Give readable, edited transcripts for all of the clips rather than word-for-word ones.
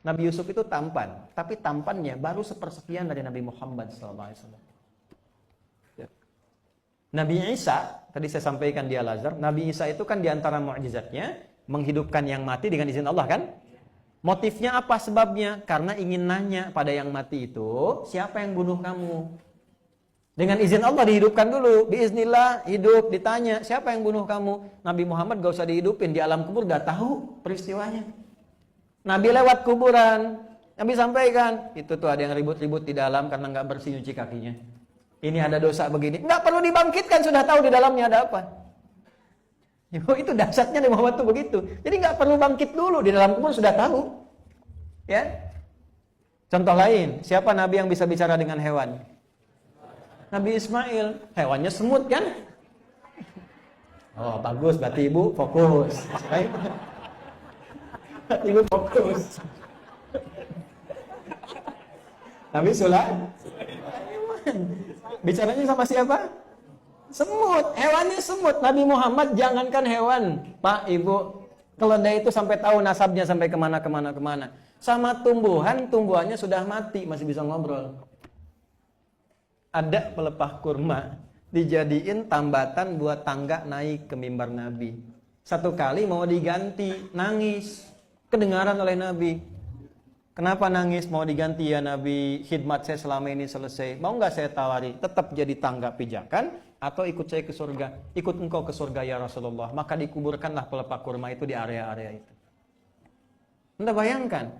Nabi Yusuf itu tampan, tapi tampannya baru sepersekian dari Nabi Muhammad SAW. Ya. Nabi Isa, tadi saya sampaikan di Al-Azhar, Nabi Isa itu kan diantara mukjizatnya menghidupkan yang mati dengan izin Allah kan? Motifnya apa sebabnya? Karena ingin nanya pada yang mati itu, siapa yang bunuh kamu? Dengan izin Allah dihidupkan dulu, biiznillah hidup, ditanya, siapa yang bunuh kamu? Nabi Muhammad gak usah dihidupin, di alam kubur udah tahu peristiwanya. Nabi lewat kuburan, Nabi sampaikan, itu tuh ada yang ribut-ribut di dalam karena nggak bersih nyuci kakinya. Ini ada dosa begini, nggak perlu dibangkitkan, sudah tahu di dalamnya ada apa. Itu dahsyatnya Nabi Muhammad tuh begitu. Jadi nggak perlu bangkit dulu, di dalam kubur sudah tahu. Ya. Contoh lain, siapa Nabi yang bisa bicara dengan hewan? Nabi Ismail, hewannya semut kan? Oh bagus, berarti ibu fokus. Ibu fokus. Nabi Sulaiman bicaranya sama siapa? Semut, hewannya semut. Nabi Muhammad jangankan hewan, Pak, Ibu, keledai itu sampai tahu nasabnya sampai kemana. Sama tumbuhannya sudah mati masih bisa ngobrol. Ada pelepah kurma dijadiin tambatan buat tangga naik ke mimbar Nabi. Satu kali mau diganti, nangis. Kedengaran oleh Nabi. Kenapa nangis? Mau diganti ya Nabi, khidmat saya selama ini selesai. Mau nggak saya tawari? Tetap jadi tangga pijakan atau ikut saya ke surga? Ikut engkau ke surga ya Rasulullah. Maka dikuburkanlah pelepah kurma itu di area-area itu. Anda bayangkan,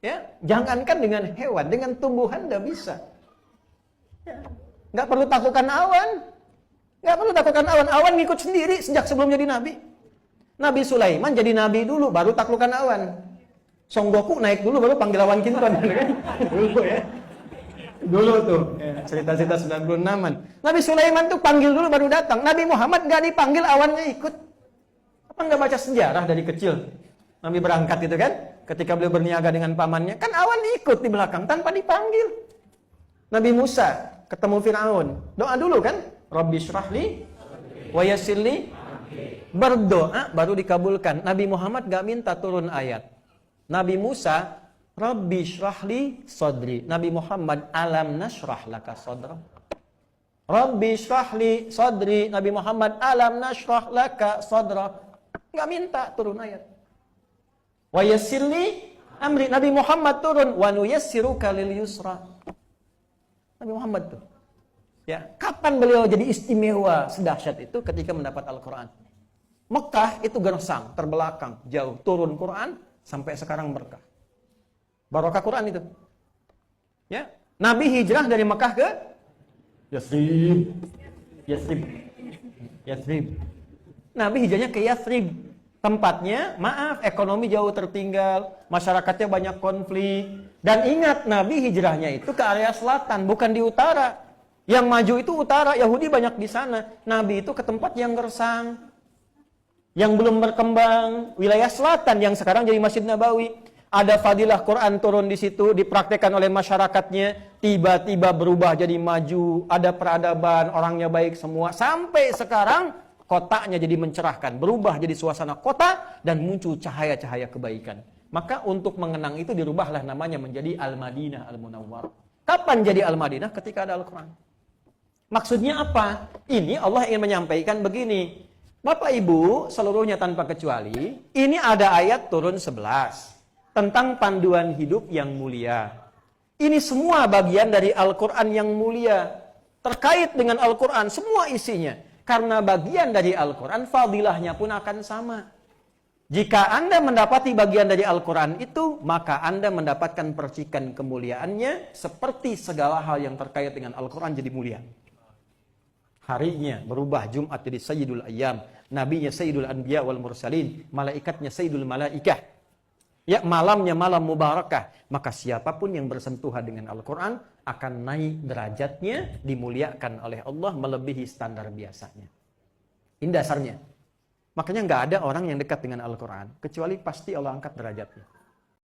ya? Jangankan dengan hewan, dengan tumbuhan nggak bisa. Ya. Nggak perlu takutkan awan. Nggak perlu takutkan awan. Awan ngikut sendiri sejak sebelum jadi Nabi. Nabi Sulaiman jadi nabi dulu, baru taklukkan awan. Son Goku naik dulu, baru panggil awan kinton. Dulu ya. Dulu tuh, cerita-cerita 96-an. Nabi Sulaiman tuh panggil dulu, baru datang. Nabi Muhammad nggak dipanggil, awannya ikut. Apa nggak baca sejarah dari kecil? Nabi berangkat itu kan, ketika beliau berniaga dengan pamannya, kan awan ikut di belakang, tanpa dipanggil. Nabi Musa ketemu Fir'aun, doa dulu kan? Rabbi syrahli wa yassirli. Berdoa baru dikabulkan. Nabi Muhammad gak minta turun ayat. Nabi Musa, Rabbi syrahli sodri. Nabi Muhammad, alam nashrah laka sodra. Rabbi syrahli sodri. Nabi Muhammad, alam nashrah laka sodra. Gak minta turun ayat. Wa yassirli amri. Nabi Muhammad turun. Wa nuyassiruka lil yusra. Nabi Muhammad tuh. Ya, kapan beliau jadi istimewa sedahsyat itu? Ketika mendapat Al-Quran. Mekah itu gersang, terbelakang, jauh. Turun Quran, sampai sekarang berkah. Barokah Quran itu. Ya, Nabi hijrah dari Mekah ke Yathrib. Nabi hijrahnya ke Yathrib. Tempatnya, maaf, ekonomi jauh tertinggal, masyarakatnya banyak konflik. Dan ingat, Nabi hijrahnya itu ke area selatan, bukan di utara. Yang maju itu utara, Yahudi banyak di sana. Nabi itu ke tempat yang gersang, yang belum berkembang, wilayah selatan yang sekarang jadi Masjid Nabawi. Ada fadilah Quran turun di situ, dipraktekkan oleh masyarakatnya, tiba-tiba berubah jadi maju, ada peradaban, orangnya baik semua. Sampai sekarang kotanya jadi mencerahkan, berubah jadi suasana kota dan muncul cahaya-cahaya kebaikan. Maka untuk mengenang itu dirubahlah namanya menjadi Al-Madinah Al-Munawwarah. Kapan jadi Al-Madinah? Ketika ada Al-Quran. Maksudnya apa? Ini Allah ingin menyampaikan begini. Bapak Ibu, seluruhnya tanpa kecuali, ini ada ayat turun 11 tentang panduan hidup yang mulia. Ini semua bagian dari Al-Quran yang mulia. Terkait dengan Al-Quran, semua isinya. Karena bagian dari Al-Quran, fadilahnya pun akan sama. Jika Anda mendapati bagian dari Al-Quran itu, maka Anda mendapatkan percikan kemuliaannya, seperti segala hal yang terkait dengan Al-Quran jadi mulia. Harinya berubah, Jumat jadi Sayyidul Ayyam, nabinya Sayyidul Anbiya wal Mursalin, malaikatnya Sayyidul Malaikah. Ya, malamnya malam mubarakah. Maka siapapun yang bersentuhan dengan Al-Quran akan naik derajatnya, dimuliakan oleh Allah melebihi standar biasanya. Ini dasarnya. Makanya nggak ada orang yang dekat dengan Al-Quran kecuali pasti Allah angkat derajatnya.